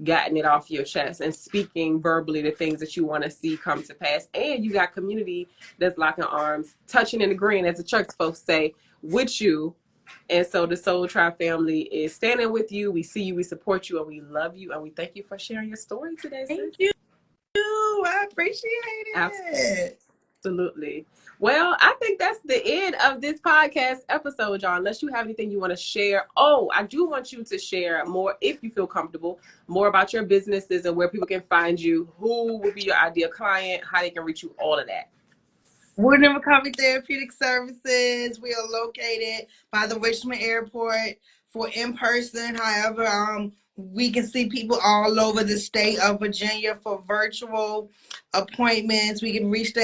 gotten it off your chest and speaking verbally the things that you want to see come to pass. And you got community that's locking arms, touching and agreeing, as the church folks say, with you. And so the Soul Tribe family is standing with you. We see you, we support you, and we love you. And we thank you for sharing your story today, sis. Thank you. I appreciate it. Absolutely. Well, I think that's the end of this podcast episode, y'all. Unless you have anything you want to share. Oh, I do want you to share more, if you feel comfortable, more about your businesses and where people can find you, who will be your ideal client, how they can reach you, all of that. Woodland Recovery Therapeutic Services. We are located by the Richmond Airport for in-person. However, we can see people all over the state of Virginia for virtual appointments. We can reach the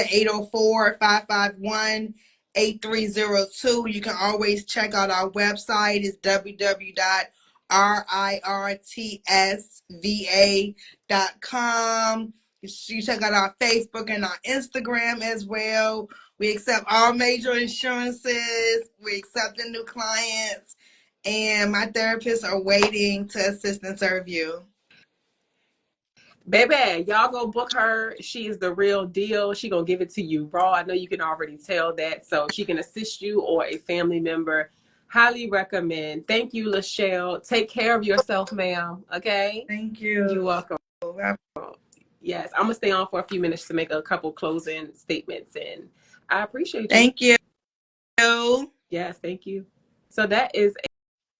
804-551-8302. You can always check out our website. It's www.rirtsva.com. You check out our Facebook and our Instagram as well. We accept all major insurances. We accept the new clients. And my therapists are waiting to assist and serve you. Baby, y'all go book her. She is the real deal. She gonna give it to you raw. I know you can already tell that. So she can assist you or a family member. Highly recommend. Thank you, Lichele. Take care of yourself, ma'am. Okay? Thank you. You're welcome. Yes, I'm gonna stay on for a few minutes to make a couple closing statements, and I appreciate you. Thank you. Yes, thank you. So that is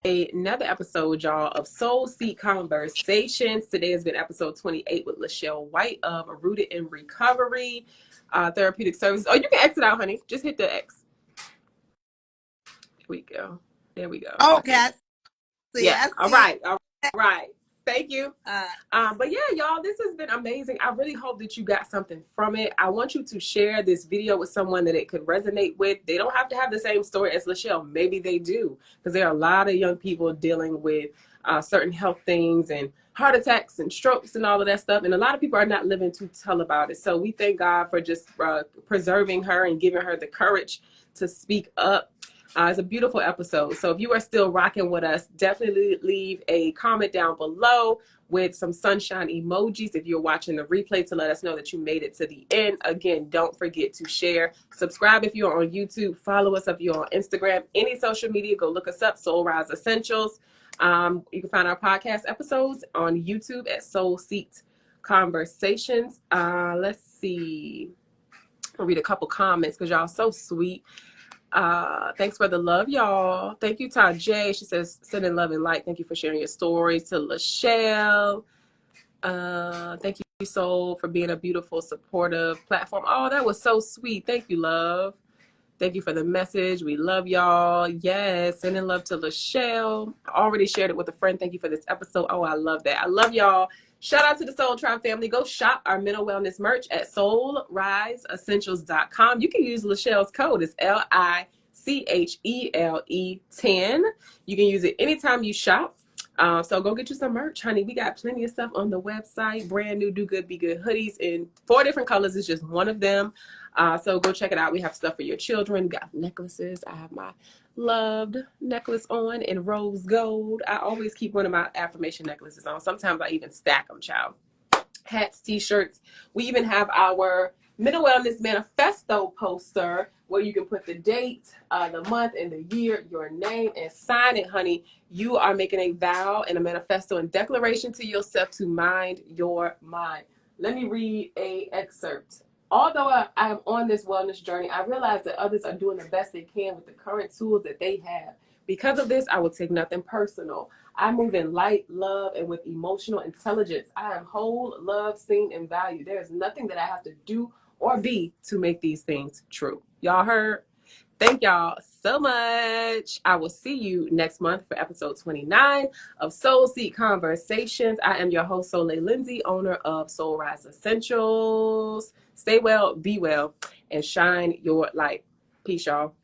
another episode, y'all, of Soul Seek Conversations. Today has been episode 28 with Lichele White of Rooted in Recovery Therapeutic Services. Oh, you can exit out, honey. Just hit the X. Here we go. There we go. Okay. Yeah. All right. Thank you. But yeah, y'all, this has been amazing. I really hope that you got something from it. I want you to share this video with someone that it could resonate with. They don't have to have the same story as Lichele. Maybe they do, because there are a lot of young people dealing with certain health things and heart attacks and strokes and all of that stuff. And a lot of people are not living to tell about it. So we thank God for just preserving her and giving her the courage to speak up. It's a beautiful episode. So if you are still rocking with us, definitely leave a comment down below with some sunshine emojis if you're watching the replay to let us know that you made it to the end. Again, don't forget to share. Subscribe if you're on YouTube. Follow us if you're on Instagram. Any social media, go look us up, Soul Rise Essentials. You can find our podcast episodes on YouTube at Soul Seek Conversations. Let's see. I'll read a couple comments because y'all so sweet. Thanks for the love, y'all. Thank you, Tajay. She says, sending love and light. Thank you for sharing your story. To Lichele. Thank you Soul, for being a beautiful, supportive platform. Oh, that was so sweet. Thank you, love. Thank you for the message. We love y'all. Yes. Sending love to Lichele. I already shared it with a friend. Thank you for this episode. Oh, I love that. I love y'all. Shout out to the Soul Tribe family. Go shop our mental wellness merch at soulriseessentials.com. You can use Lichele's code. It's LICHELE10. You can use it anytime you shop. So go get you some merch, honey. We got plenty of stuff on the website. Brand new Do Good Be Good hoodies in 4 different colors. It's just one of them. So go check it out. We have stuff for your children. We got necklaces. I have my loved necklace on in rose gold. I always keep one of my affirmation necklaces on. Sometimes I even stack them, child. Hats, t-shirts. We even have our Mental Wellness Manifesto poster where you can put the date, the month, and the year, your name, and sign it, honey. You are making a vow and a manifesto and declaration to yourself to mind your mind. Let me read a excerpt. Although I am on this wellness journey, I realize that others are doing the best they can with the current tools that they have. Because of this, I will take nothing personal. I move in light, love, and with emotional intelligence. I am whole, loved, seen, and valued. There is nothing that I have to do or be to make these things true. Y'all heard? Thank y'all so much. I will see you next month for episode 29 of Soul Seek Conversations. I am your host, Soliel Lindsey, owner of Soul Rise Essentials. Stay well, be well, and shine your light. Peace, y'all.